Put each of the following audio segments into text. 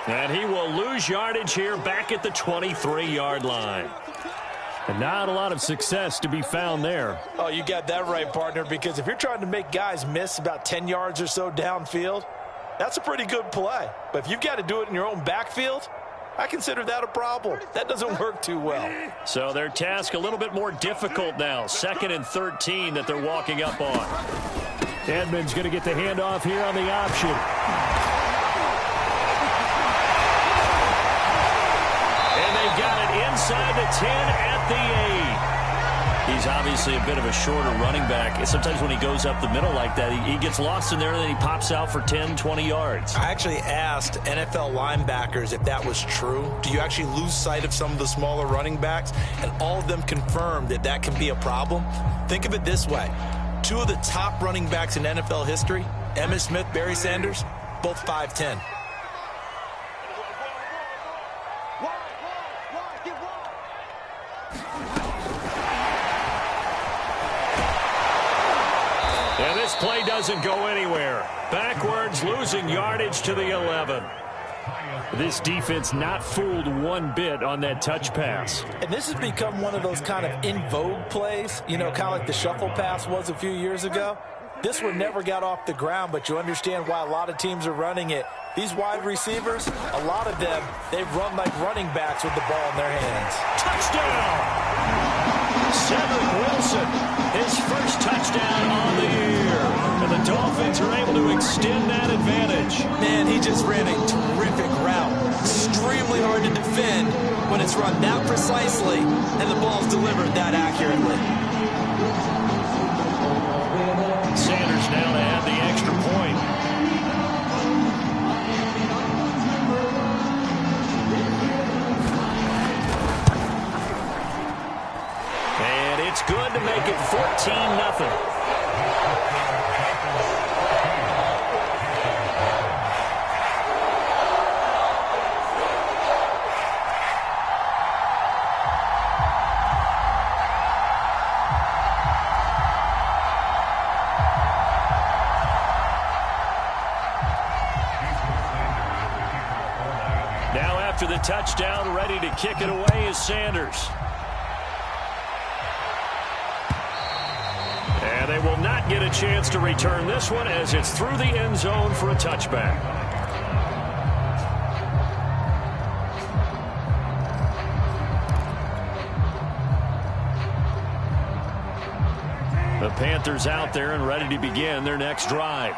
And he will lose yardage here back at the 23-yard line. And not a lot of success to be found there. Oh, you got that right, partner, because if you're trying to make guys miss about 10 yards or so downfield, that's a pretty good play. But if you've got to do it in your own backfield, I consider that a problem. That doesn't work too well. So their task a little bit more difficult now. 2nd and 13 that they're walking up on. Edmonds going to get the handoff here on the option. And they've got it inside the 10 at the 8. He's obviously a bit of a shorter running back. Sometimes when he goes up the middle like that, he gets lost in there and then he pops out for 10, 20 yards. I actually asked NFL linebackers if that was true. Do you actually lose sight of some of the smaller running backs? And all of them confirmed that that can be a problem. Think of it this way. 2 of the top running backs in NFL history, Emmitt Smith, Barry Sanders, both 5'10". And this play doesn't go anywhere. Backwards, losing yardage to the 11. This defense not fooled one bit on that touch pass. And this has become one of those kind of in vogue plays, you know, kind of like the shuffle pass was a few years ago. This one never got off the ground, but you understand why a lot of teams are running it. These wide receivers, a lot of them, they run like running backs with the ball in their hands. Touchdown! Cedric Wilson, his first touchdown on the year. And the Dolphins are able to extend that advantage. Man, he just ran a terrific route. Extremely hard to defend when it's run that precisely and the ball's delivered that accurately. Sanders now to add the extra point. And it's good to make it 14-0. After the touchdown, ready to kick it away is Sanders. And they will not get a chance to return this one as it's through the end zone for a touchback. The Panthers out there and ready to begin their next drive.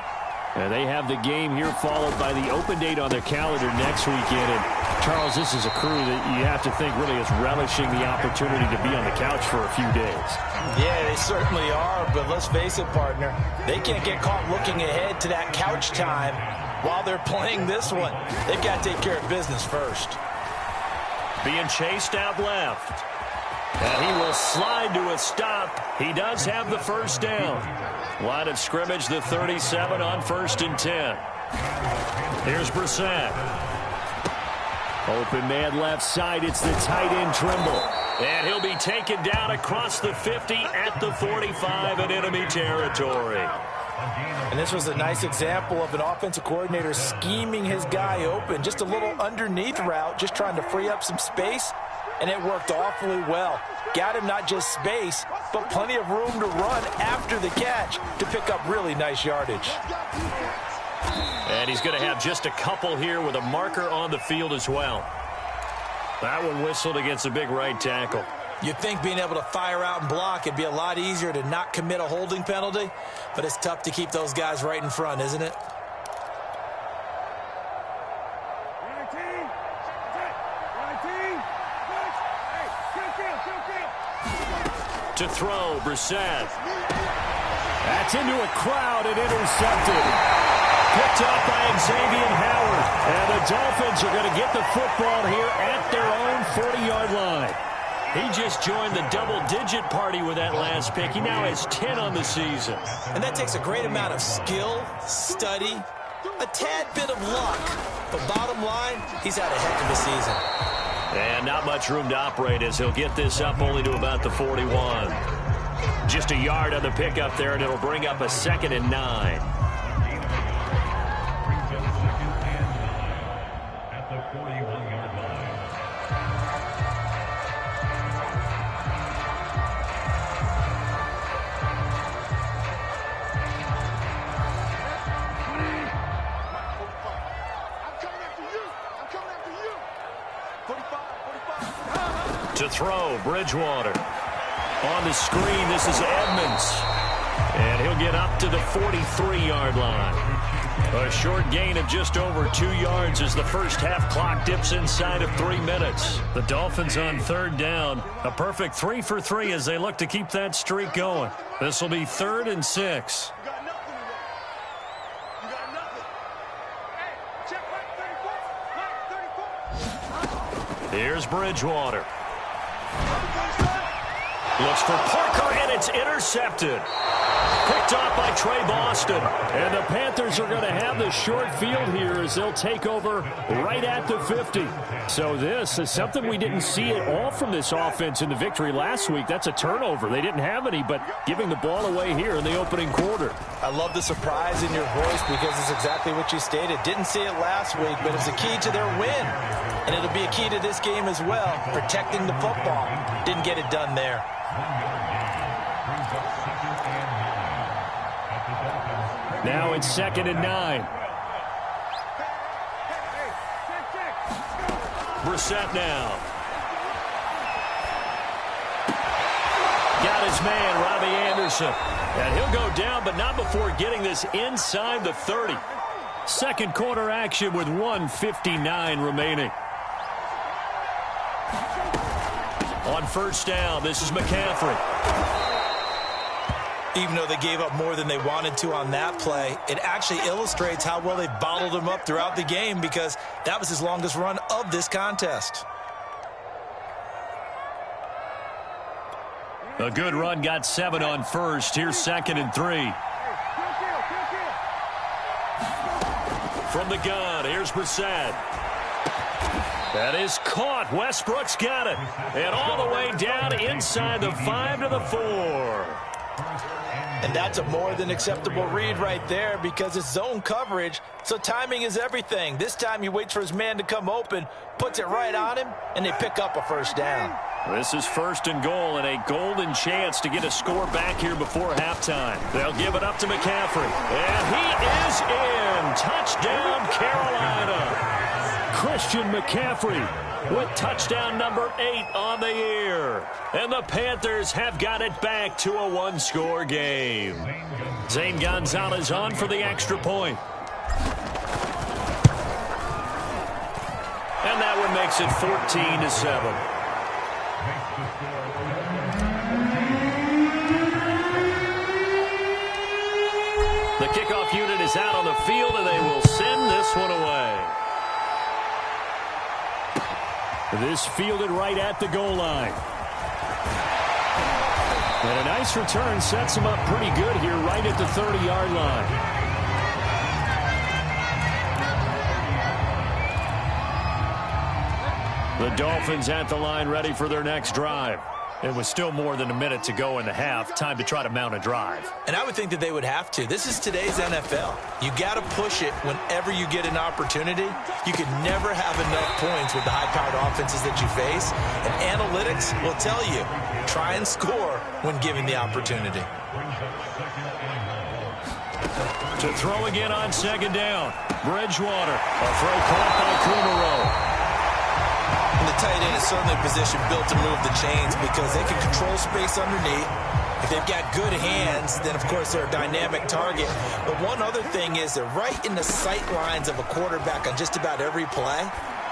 And they have the game here followed by the open date on their calendar next weekend. And Charles, this is a crew that you have to think really is relishing the opportunity to be on the couch for a few days. Yeah, they certainly are, but let's face it, partner. They can't get caught looking ahead to that couch time while they're playing this one. They've got to take care of business first. Being chased out left. And he will slide to a stop. He does have the first down. Line of scrimmage, the 37 on 1st and 10. Here's Brissett. Open man left side. It's the tight end Trimble. And he'll be taken down across the 50 at the 45 in enemy territory. And this was a nice example of an offensive coordinator scheming his guy open. Just a little underneath route, just trying to free up some space. And it worked awfully well. Got him not just space, but plenty of room to run after the catch to pick up really nice yardage. And he's going to have just a couple here with a marker on the field as well. That one whistled against a big right tackle. You'd think being able to fire out and block it'd be a lot easier to not commit a holding penalty, but it's tough to keep those guys right in front, isn't it? To throw, Brissett. That's into a crowd and intercepted. Picked up by Xavier Howard. And the Dolphins are going to get the football here at their own 40-yard line. He just joined the double-digit party with that last pick. He now has 10 on the season. And that takes a great amount of skill, study, a tad bit of luck. But bottom line, he's had a heck of a season. And not much room to operate as he'll get this up only to about the 41. Just a yard on the pickup there, and it'll bring up a 2nd and 9. 41-yard line. To throw, Bridgewater. On the screen, this is Edmonds. And he'll get up to the 43-yard line. A short gain of just over 2 yards as the first half clock dips inside of 3 minutes. The Dolphins on third down. A perfect 3 for 3 as they look to keep that streak going. This will be 3rd and 6. Here's Bridgewater. Looks for Parker, and it's intercepted. Picked off by Trey Boston. And the Panthers are going to have the short field here as they'll take over right at the 50. So this is something we didn't see at all from this offense in the victory last week. That's a turnover. They didn't have any, but giving the ball away here in the opening quarter. I love the surprise in your voice because it's exactly what you stated. Didn't see it last week, but it's a key to their win. And it'll be a key to this game as well, protecting the football. Didn't get it done there. Now it's 2nd and 9. Brissett now. Got his man, Robbie Anderson. And he'll go down, but not before getting this inside the 30. Second quarter action with 1:59 remaining. On first down, this is McCaffrey. Even though they gave up more than they wanted to on that play, it actually illustrates how well they bottled him up throughout the game because that was his longest run of this contest. A good run, got 7 on first. Here's 2nd and 3. From the gun, here's Brissett. That is caught. Westbrook's got it. And all the way down inside the 5 to the 4. And that's a more than acceptable read right there because it's zone coverage, so timing is everything. This time he waits for his man to come open, puts it right on him, and they pick up a first down. This is 1st and goal and a golden chance to get a score back here before halftime. They'll give it up to McCaffrey. And he is in. Touchdown, Carolina. Christian McCaffrey with touchdown number 8 on the year. And the Panthers have got it back to a 1-score game. Zane Gonzalez on for the extra point. And that one makes it 14-7. The kickoff unit is out on the field, and they will send this one away. This fielded right at the goal line. And a nice return sets him up pretty good here right at the 30-yard line. The Dolphins at the line ready for their next drive. It was still more than a minute to go in the half. Time to try to mount a drive. And I would think that they would have to. This is today's NFL. You got to push it whenever you get an opportunity. You can never have enough points with the high-powered offenses that you face. And analytics will tell you, try and score when given the opportunity. To throw again on 2nd down. Bridgewater. A throw caught by Kumaro. And the tight end is certainly a position built to move the chains because they can control space underneath. If they've got good hands, then, of course, they're a dynamic target. But one other thing is they're right in the sight lines of a quarterback on just about every play.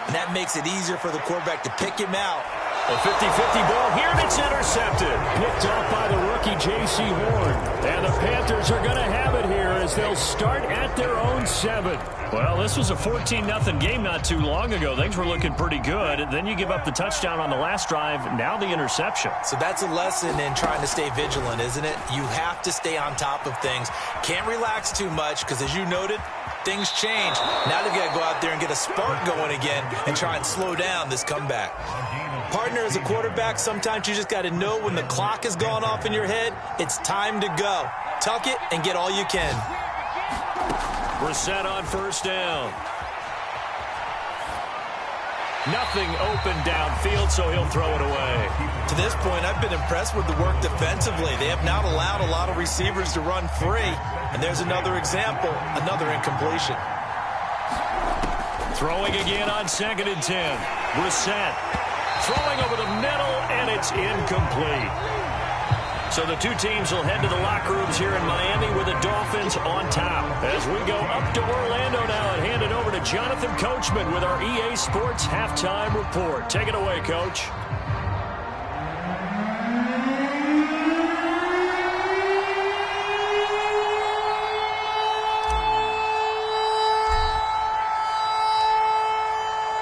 And that makes it easier for the quarterback to pick him out. A 50-50 ball here, and it's intercepted. Picked off by the rookie J.C. Horn. And the Panthers are going to have it here as they'll start at their own 7. Well, this was a 14-0 game not too long ago. Things were looking pretty good. Then you give up the touchdown on the last drive. Now the interception. So that's a lesson in trying to stay vigilant, isn't it? You have to stay on top of things. Can't relax too much because, as you noted, things change. Now they've got to go out there and get a spark going again and try and slow down this comeback. Partner, as a quarterback, sometimes you just got to know when the clock has gone off in your head, it's time to go. Tuck it and get all you can. Brissett on 1st down. Nothing open downfield, so he'll throw it away. To this point, I've been impressed with the work defensively. They have not allowed a lot of receivers to run free. And there's another example, another incompletion. Throwing again on 2nd and 10. Brissett throwing over the middle, and it's incomplete. So the two teams will head to the locker rooms here in Miami with the Dolphins on top. As we go up to Orlando now and hand it over to Jonathan Coachman with our EA Sports Halftime Report. Take it away, Coach.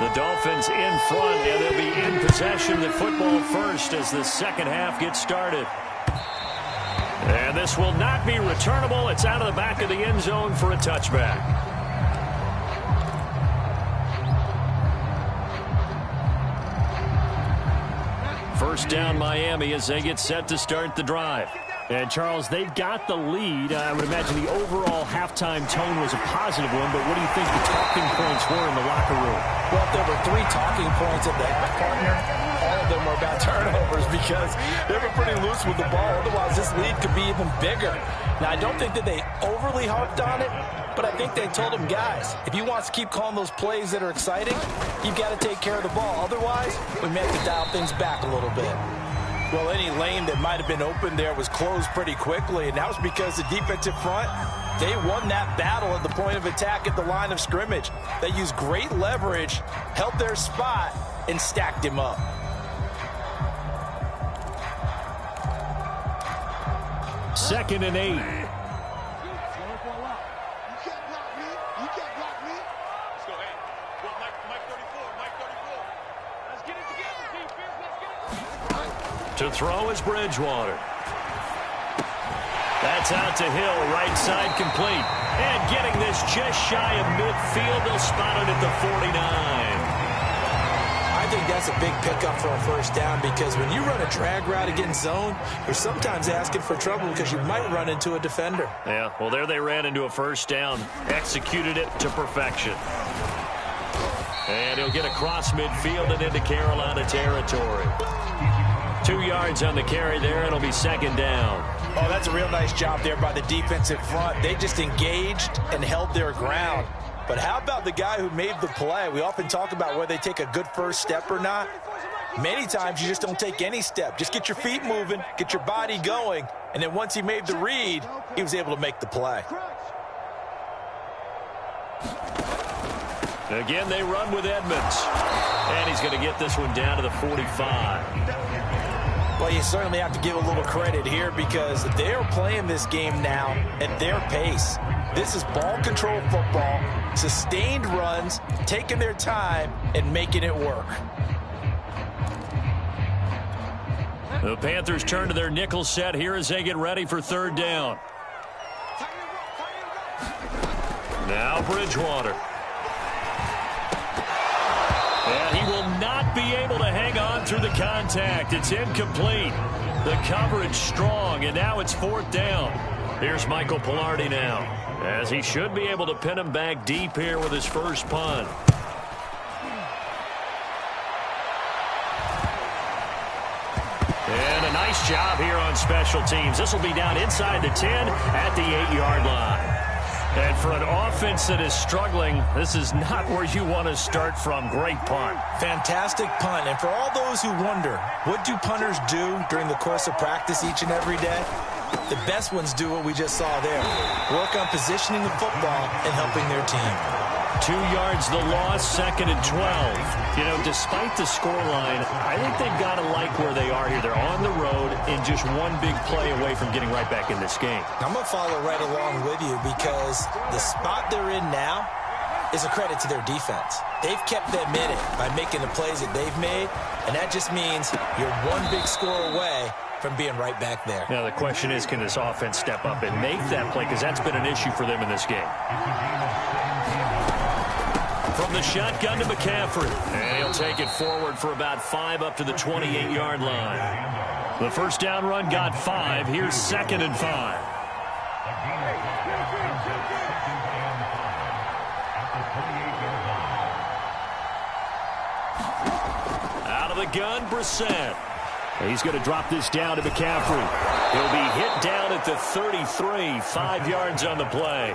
The Dolphins in front, and they'll be in possession of the football first as the second half gets started. And this will not be returnable. It's out of the back of the end zone for a touchback. First down, Miami, as they get set to start the drive. And, Charles, they've got the lead. I would imagine the overall halftime tone was a positive one, but what do you think the talking points were in the locker room? Well, if there were 3 talking points at the half, partner, all of them were about turnovers because they were pretty loose with the ball. Otherwise, this lead could be even bigger. Now, I don't think that they overly harped on it, but I think they told them, guys, if you want to keep calling those plays that are exciting, you've got to take care of the ball. Otherwise, we may have to dial things back a little bit. Well, any lane that might have been open there was closed pretty quickly, and that was because the defensive front, they won that battle at the point of attack at the line of scrimmage. They used great leverage, held their spot, and stacked him up. Second and 8. To throw is Bridgewater. That's out to Hill, right side complete. And getting this just shy of midfield, they'll spot it at the 49. I think that's a big pickup for a first down because when you run a drag route against zone, you're sometimes asking for trouble because you might run into a defender. Yeah, well, there they ran into a first down. Executed it to perfection. And he'll get across midfield and into Carolina territory. 2 yards on the carry there. It'll be second down. Oh, that's a real nice job there by the defensive front. They just engaged and held their ground. But how about the guy who made the play? We often talk about whether they take a good first step or not. Many times you just don't take any step. Just get your feet moving, get your body going, and then once he made the read, he was able to make the play. Again, they run with Edmonds. And he's going to get this one down to the 45. Well, you certainly have to give a little credit here because they're playing this game now at their pace. This is ball control football, sustained runs, taking their time, and making it work. The Panthers turn to their nickel set here as they get ready for third down. Now Bridgewater. And he will not be able to hang on through the contact. It's incomplete. The coverage strong, and now it's fourth down. Here's Michael Palardy now, as he should be able to pin him back deep here with his first punt. And a nice job here on special teams. This will be down inside the 10 at the 8-yard line. And for an offense that is struggling, this is not where you want to start from. Great punt. Fantastic punt. And for all those who wonder, what do punters do during the course of practice each and every day? The best ones do what we just saw there. Work on positioning the football and helping their team. 2 yards the loss, second and 12. You know, despite the scoreline, I think they've got to like where they are here. They're on the road and just one big play away from getting right back in this game. I'm going to follow right along with you because the spot they're in now is a credit to their defense. They've kept them in it by making the plays that they've made, and that just means you're one big score away from being right back there. Now, the question is, can this offense step up and make that play? Because that's been an issue for them in this game. From the shotgun to McCaffrey. And he'll take it forward for about 5 up to the 28-yard line. The first down run got 5. Here's second and 5. of the gun, Brissett. He's going to drop this down to McCaffrey. He'll be hit down at the 33, 5 yards on the play.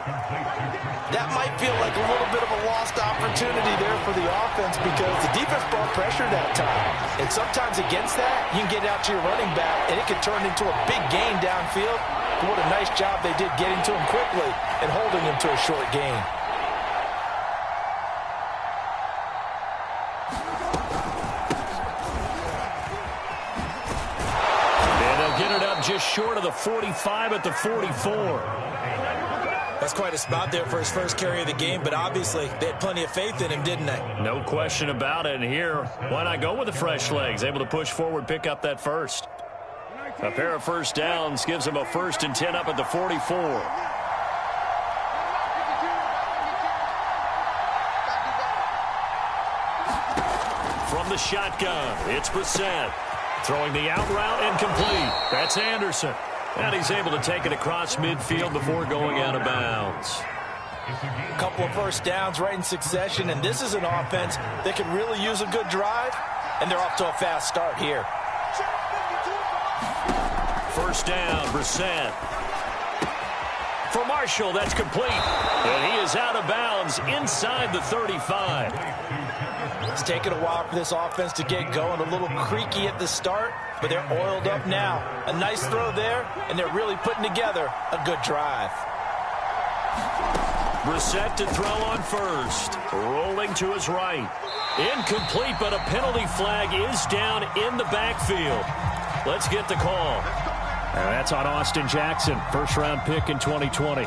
That might feel like a little bit of a lost opportunity there for the offense because the defense brought pressure that time. And sometimes against that, you can get out to your running back, and it can turn into a big gain downfield. But what a nice job they did getting to him quickly and holding him to a short gain. Just short of the 45 at the 44. That's quite a spot there for his first carry of the game, but obviously they had plenty of faith in him, didn't they? No question about it. And here, why not go with the fresh legs? Able to push forward, pick up that first. A pair of first downs gives him a 1st and 10 up at the 44. From the shotgun, it's Brissett. Throwing the out route incomplete. That's Anderson. And he's able to take it across midfield before going out of bounds. A couple of first downs right in succession, and this is an offense that can really use a good drive, and they're off to a fast start here. First down, Brissett. For Marshall, that's complete. And he is out of bounds inside the 35. It's taken a while for this offense to get going. A little creaky at the start, but they're oiled up now. A nice throw there, and they're really putting together a good drive. Brissett to throw on first. Rolling to his right. Incomplete, but a penalty flag is down in the backfield. Let's get the call. And that's on Austin Jackson, first-round pick in 2020.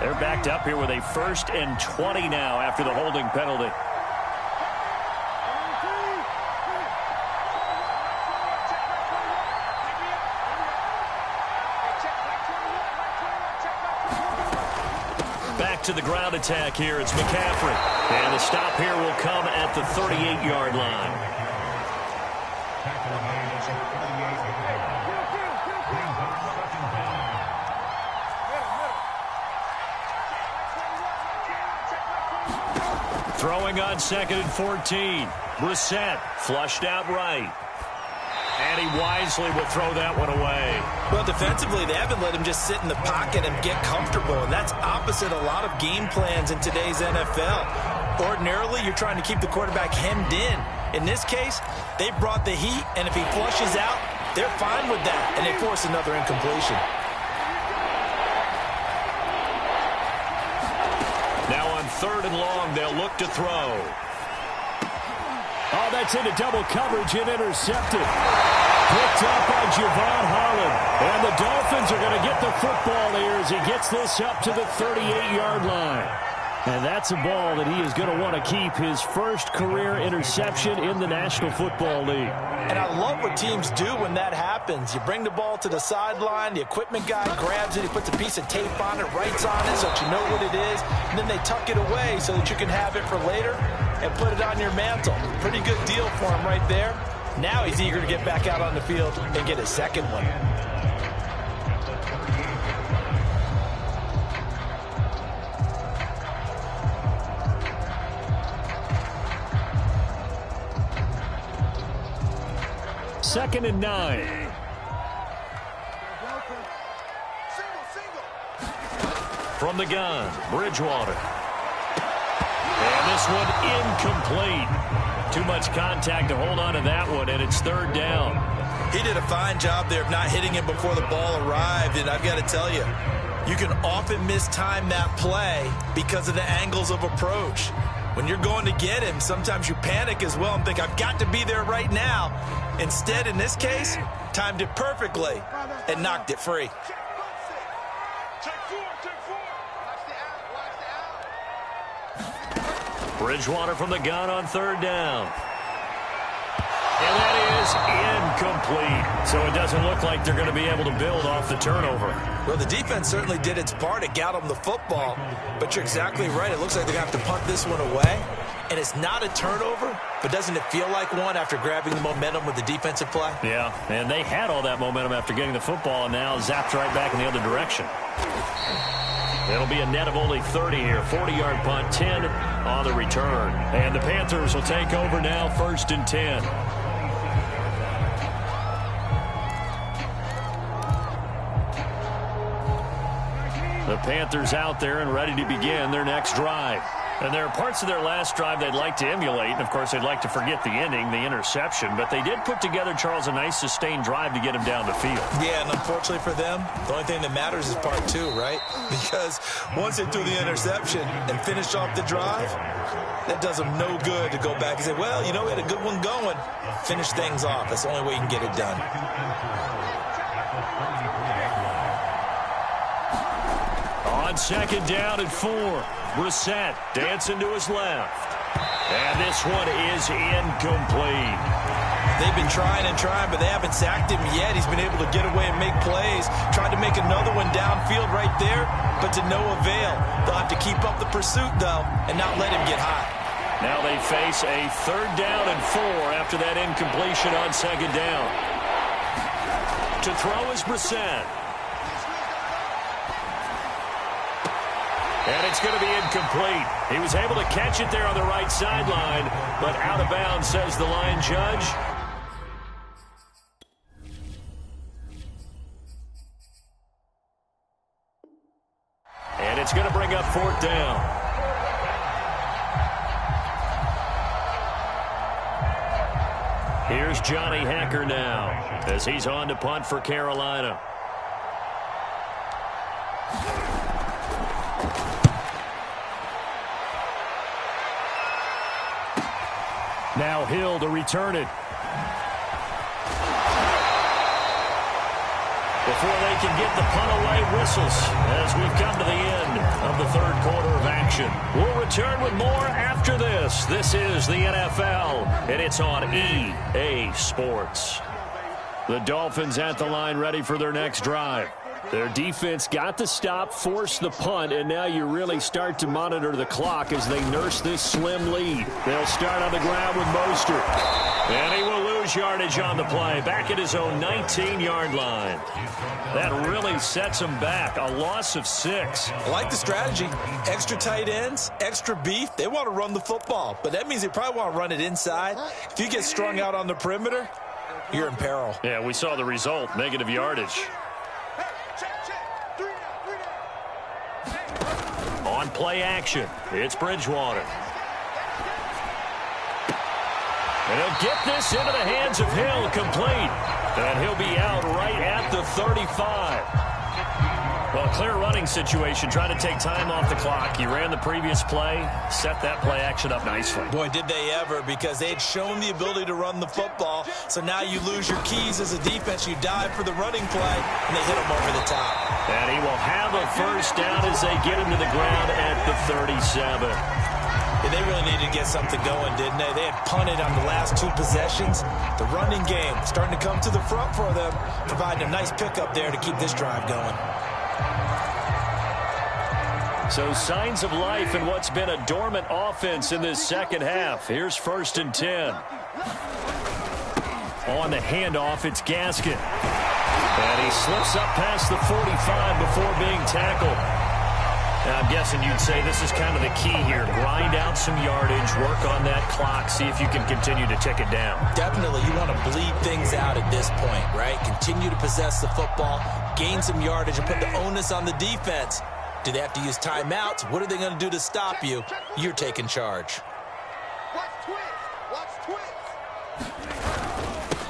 They're backed up here with a 1st and 20 now after the holding penalty. Back to the ground attack here. It's McCaffrey. And the stop here will come at the 38-yard line. Throwing on 2nd and 14. Brissett flushed out right. And he wisely will throw that one away. Well, defensively, they haven't let him just sit in the pocket and get comfortable, and that's opposite a lot of game plans in today's NFL. Ordinarily, you're trying to keep the quarterback hemmed in. In this case, they brought the heat, and if he flushes out, they're fine with that, and they force another incompletion. Now on 3rd and long, they'll look to throw. Oh, that's into double coverage and intercepted. Picked up by Javon Holland. And the Dolphins are going to get the football here as he gets this up to the 38-yard line. And that's a ball that he is going to want to keep, his first career interception in the National Football League. And I love what teams do when that happens. You bring the ball to the sideline, the equipment guy grabs it, he puts a piece of tape on it, writes on it so that you know what it is, and then they tuck it away so that you can have it for later and put it on your mantle. Pretty good deal for him right there. Now he's eager to get back out on the field and get his second one. Second and 9. From the gun, Bridgewater. And this one incomplete. Too much contact to hold on to that one, and it's 3rd down. He did a fine job there of not hitting him before the ball arrived, and I've got to tell you, you can often mistime that play because of the angles of approach. When you're going to get him, sometimes you panic as well and think, I've got to be there right now. Instead, in this case, timed it perfectly and knocked it free. Bridgewater from the gun on 3rd down. And that is incomplete. So it doesn't look like they're going to be able to build off the turnover. Well, the defense certainly did its part. It got them the football. But you're exactly right. It looks like they're going to have to punt this one away. And it's not a turnover, but doesn't it feel like one after grabbing the momentum with the defensive play? Yeah, and they had all that momentum after getting the football, and now zapped right back in the other direction. It'll be a net of only 30 here. 40-yard punt, 10 on the return. And the Panthers will take over now, 1st and 10. The Panthers out there and ready to begin their next drive. And there are parts of their last drive they'd like to emulate. And, of course, they'd like to forget the ending, the interception. But they did put together, Charles, a nice sustained drive to get him down the field. Yeah, and unfortunately for them, the only thing that matters is part 2, right? Because once they threw the interception and finished off the drive, that does them no good to go back and say, well, you know, we had a good one going. Finish things off. That's the only way you can get it done. On 2nd down and 4. Brissett dancing to his left. And this one is incomplete. They've been trying and trying, but they haven't sacked him yet. He's been able to get away and make plays. Tried to make another one downfield right there, but to no avail. They'll have to keep up the pursuit, though, and not let him get hot. Now they face a 3rd down and 4 after that incompletion on 2nd down. To throw is Brissett. And it's going to be incomplete. He was able to catch it there on the right sideline, but out of bounds, says the line judge. And it's going to bring up 4th down. Here's Johnny Hekker now as he's on to punt for Carolina. Now Hill to return it. Before they can get the punt away, whistles as we've come to the end of the 3rd quarter of action. We'll return with more after this. This is the NFL, and it's on EA Sports. The Dolphins at the line ready for their next drive. Their defense got the stop, forced the punt, and now you really start to monitor the clock as they nurse this slim lead. They'll start on the ground with Mostert. And he will lose yardage on the play, back at his own 19-yard line. That really sets him back, a loss of 6. I like the strategy. Extra tight ends, extra beef. They want to run the football, but that means they probably want to run it inside. If you get strung out on the perimeter, you're in peril. Yeah, we saw the result, negative yardage. On play action, it's Bridgewater. And he'll get this into the hands of Hill, complete. And he'll be out right at the 35. Well, clear running situation, trying to take time off the clock. He ran the previous play, set that play action up nicely. Boy, did they ever, because they had shown the ability to run the football. So now you lose your keys as a defense. You dive for the running play, and they hit him over the top. And he will have a 1st down as they get him to the ground at the 37. Yeah, they really needed to get something going, didn't they? They had punted on the last 2 possessions. The running game starting to come to the front for them, providing a nice pickup there to keep this drive going. So signs of life in what's been a dormant offense in this 2nd half. Here's 1st and 10. On the handoff, it's Gaskin. And he slips up past the 45 before being tackled. Now, I'm guessing you'd say this is kind of the key here. Grind out some yardage, work on that clock, see if you can continue to tick it down. Definitely, you want to bleed things out at this point, right? Continue to possess the football, gain some yardage, and put the onus on the defense. Do they have to use timeouts? What are they going to do to stop you? You're taking charge.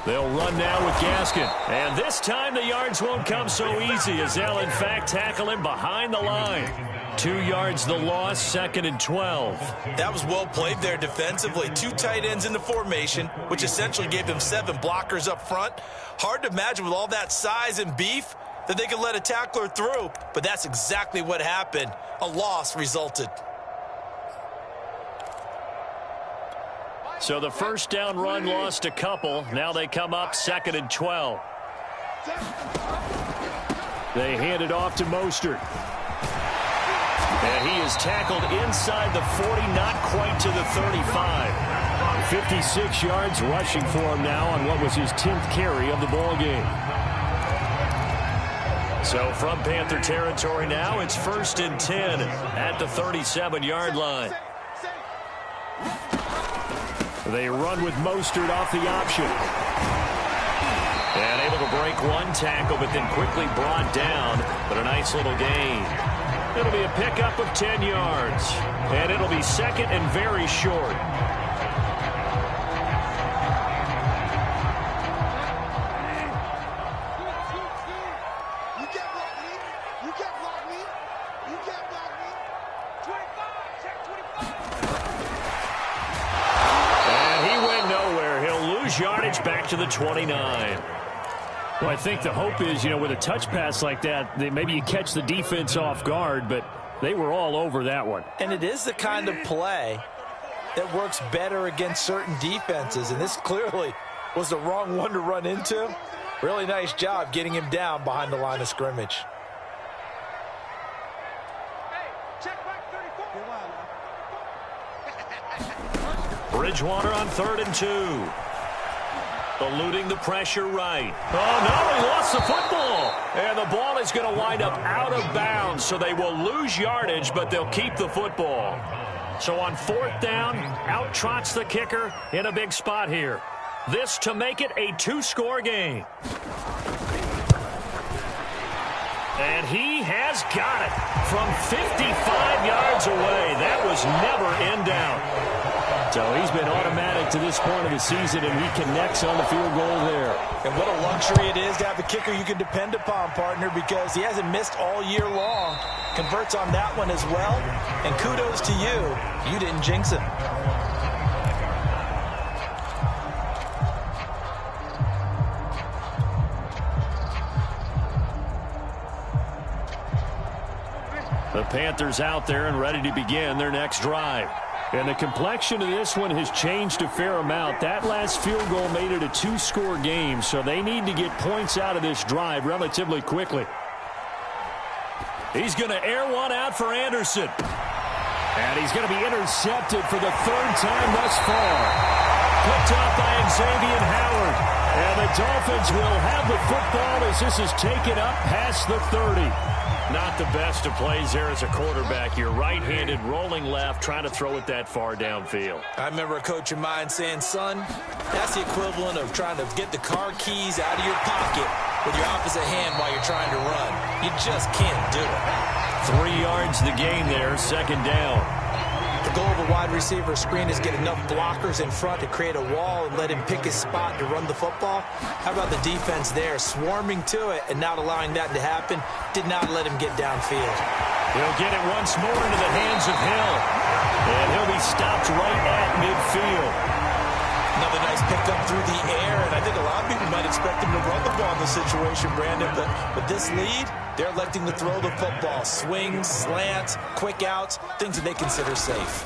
They'll run now with Gaskin. And this time the yards won't come so easy as they'll, in fact, tackle him behind the line. 2 yards the loss, 2nd and 12. That was well played there defensively. 2 tight ends in the formation, which essentially gave them 7 blockers up front. Hard to imagine with all that size and beef that they could let a tackler through, but that's exactly what happened. A loss resulted. So the 1st down run lost a couple. Now they come up 2nd and 12. They hand it off to Mostert. And he is tackled inside the 40, not quite to the 35. 56 yards rushing for him now on what was his 10th carry of the ball game. So from Panther territory now, it's 1st and 10 at the 37-yard line. They run with Mostert off the option. And able to break one tackle, but then quickly brought down. But a nice little gain. It'll be a pickup of 10 yards. And it'll be 2nd and very short. Yardage back to the 29. Well, I think the hope is, with a touch pass like that, maybe you catch the defense off guard, but they were all over that one. And it is the kind of play that works better against certain defenses, and this clearly was the wrong one to run into. Really nice job getting him down behind the line of scrimmage. Bridgewater on 3rd and 2. Eluding the pressure right. Oh, no, he lost the football. And the ball is going to wind up out of bounds, so they will lose yardage, but they'll keep the football. So on 4th down, out trots the kicker in a big spot here. This to make it a 2-score game. And he has got it from 55 yards away. That was never in doubt. So he's been automatic to this point of the season, and he connects on the field goal there. And what a luxury it is to have a kicker you can depend upon, partner, because he hasn't missed all year long. Converts on that one as well. And kudos to you. You didn't jinx him. The Panthers out there and ready to begin their next drive. And the complexion of this one has changed a fair amount. That last field goal made it a 2-score game, so they need to get points out of this drive relatively quickly. He's going to air one out for Anderson. And he's going to be intercepted for the 3rd time thus far. Picked up by Xavier Howard. And the Dolphins will have the football as this is taken up past the 30. Not the best of plays there as a quarterback. You're right-handed, rolling left, trying to throw it that far downfield. I remember a coach of mine saying, son, that's the equivalent of trying to get the car keys out of your pocket with your opposite hand while you're trying to run. You just can't do it. 3 yards the gain there, 2nd down. The goal of a wide receiver screen is get enough blockers in front to create a wall and let him pick his spot to run the football. How about the defense there, swarming to it and not allowing that to happen? Did not let him get downfield. He'll get it once more into the hands of Hill. And he'll be stopped right at midfield. Another nice pickup through the air, and I think a lot of people might expect him to run the ball in this situation, Brandon, but with this lead, they're electing to throw the football. Swings, slants, quick outs, things that they consider safe.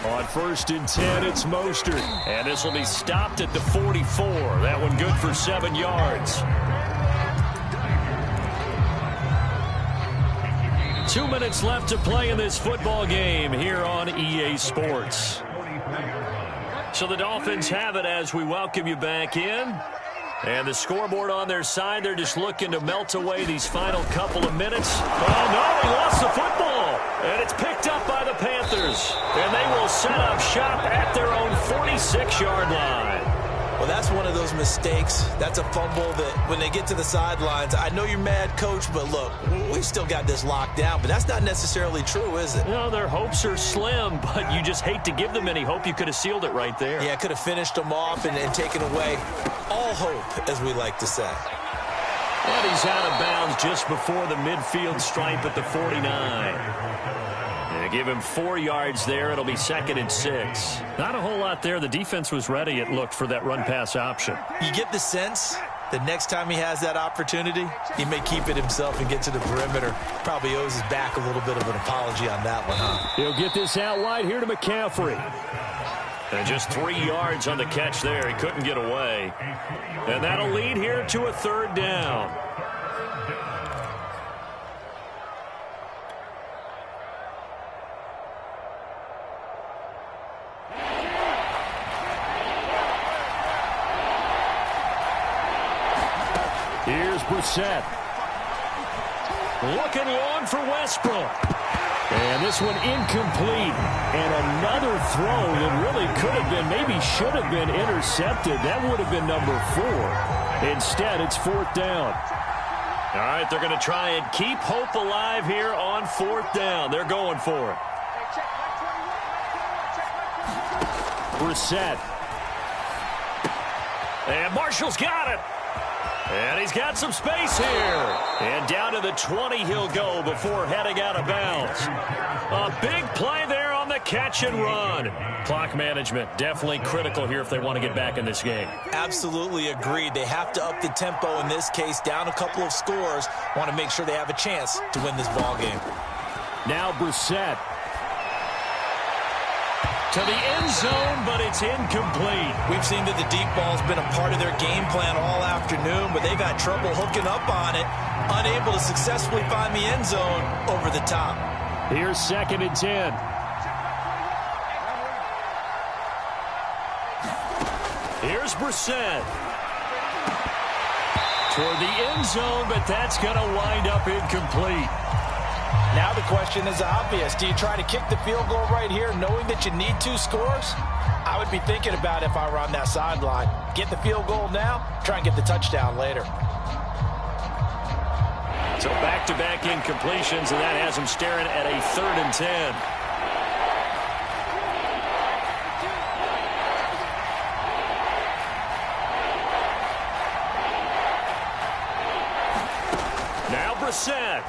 On 1st and 10, it's Mostert. And this will be stopped at the 44. That one good for 7 yards. 2 minutes left to play in this football game here on EA Sports. So the Dolphins have it as we welcome you back in. And the scoreboard on their side, they're just looking to melt away these final couple of minutes. Oh, no, he lost the football. And it's picked up by the Panthers. And they will set up shop at their own 46-yard line. Well, that's one of those mistakes. That's a fumble that when they get to the sidelines, I know you're mad, Coach, but look, we've still got this locked down. But that's not necessarily true, is it? No, their hopes are slim, but you just hate to give them any hope. You could have sealed it right there. Yeah, could have finished them off and taken away all hope, as we like to say. And he's out of bounds just before the midfield stripe at the 49. Give him 4 yards there. It'll be 2nd and 6. Not a whole lot there. The defense was ready, it looked, for that run-pass option. You get the sense that next time he has that opportunity, he may keep it himself and get to the perimeter. Probably owes his back a little bit of an apology on that one, huh? He'll get this out wide here to McCaffrey. And just 3 yards on the catch there. He couldn't get away. And that'll lead here to a 3rd down. Here's Brissett. Looking long for Westbrook. And this one incomplete. And another throw that really could have been, maybe should have been intercepted. That would have been number 4. Instead, it's 4th down. All right, they're going to try and keep hope alive here on 4th down. They're going for it. Brissett. And Marshall's got it. And he's got some space here. And down to the 20 he'll go before heading out of bounds. A big play there on the catch and run. Clock management definitely critical here if they want to get back in this game. Absolutely agreed. They have to up the tempo in this case, down a couple of scores. Want to make sure they have a chance to win this ball game. Now Brissett. To the end zone, but it's incomplete. We've seen that the deep ball's been a part of their game plan all afternoon, but they've had trouble hooking up on it, unable to successfully find the end zone over the top. Here's 2nd and 10. Here's Brissett. Toward the end zone, but that's going to wind up incomplete. Now the question is obvious. Do you try to kick the field goal right here knowing that you need 2 scores? I would be thinking about it if I were on that sideline. Get the field goal now, try and get the touchdown later. So back-to-back incompletions, and that has them staring at a 3rd and 10. Now Brissett.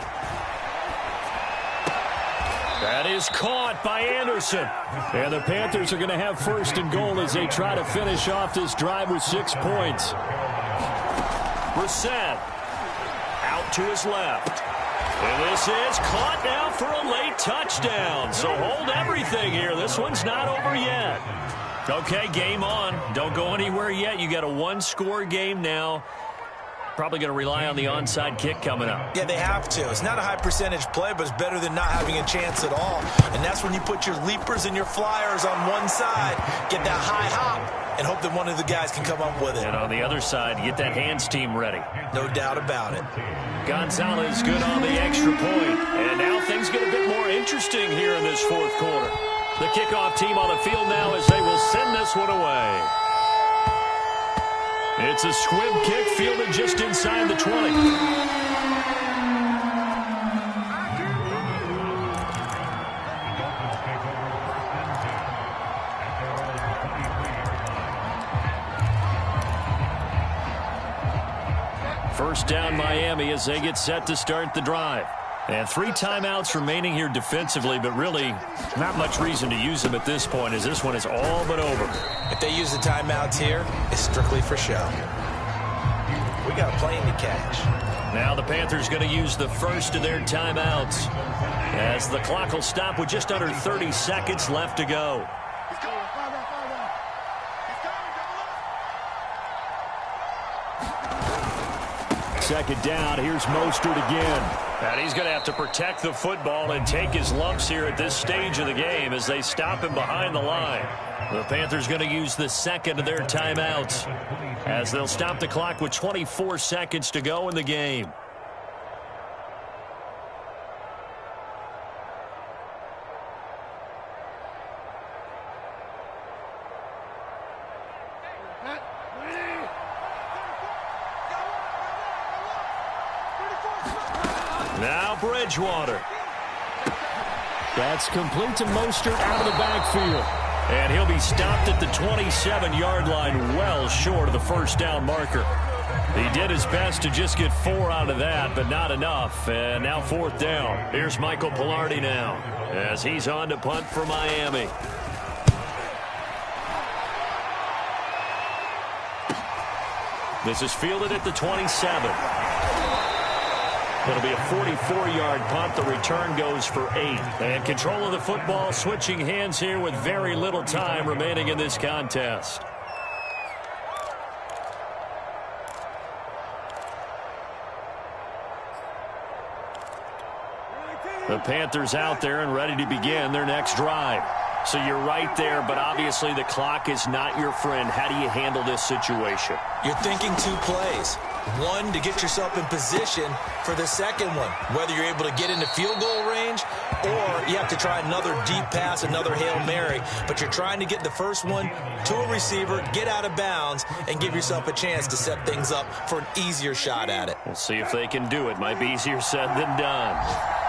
That is caught by Anderson. And the Panthers are going to have 1st and goal as they try to finish off this drive with 6 points. Brissett out to his left. And this is caught now for a late touchdown. So hold everything here. This one's not over yet. Okay, game on. Don't go anywhere yet. You got a 1-score game now. Probably going to rely on the onside kick coming up. Yeah, they have to. It's not a high percentage play, but it's better than not having a chance at all. And that's when you put your leapers and your flyers on one side, get that high hop, and hope that one of the guys can come up with it. And on the other side, get that hands team ready. No doubt about it. Gonzalez good on the extra point. And now things get a bit more interesting here in this 4th quarter. The kickoff team on the field now as they will send this one away. It's a squib kick fielded just inside the 20. First down Miami as they get set to start the drive. And 3 timeouts remaining here defensively, but really not much reason to use them at this point as this one is all but over. If they use the timeouts here, it's strictly for show. We got a plane to catch. Now the Panthers going to use the first of their timeouts as the clock will stop with just under 30 seconds left to go. Second down. Here's Mostert again. And he's going to have to protect the football and take his lumps here at this stage of the game as they stop him behind the line. The Panthers going to use the second of their timeouts as they'll stop the clock with 24 seconds to go in the game. Now Bridgewater. That's complete to Mostert out of the backfield. And he'll be stopped at the 27-yard line, well short of the first down marker. He did his best to just get 4 out of that, but not enough. And now 4th down. Here's Michael Palardy now as he's on to punt for Miami. This is fielded at the 27. It'll be a 44-yard punt. The return goes for 8. And control of the football, switching hands here with very little time remaining in this contest. The Panthers out there and ready to begin their next drive. So you're right there, but obviously the clock is not your friend. How do you handle this situation? You're thinking 2 plays. One, to get yourself in position for the second one, whether you're able to get into field goal range or you have to try another deep pass, another Hail Mary. But you're trying to get the first one to a receiver, get out of bounds, and give yourself a chance to set things up for an easier shot at it. We'll see if they can do it. Might be easier said than done.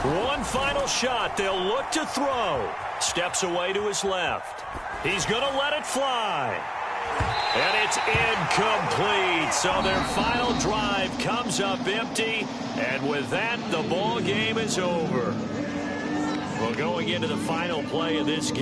One final shot. They'll look to throw. Steps away to his left. He's going to let it fly. And it's incomplete. So their final drive comes up empty. And with that, the ball game is over. Well, going into the final play of this game.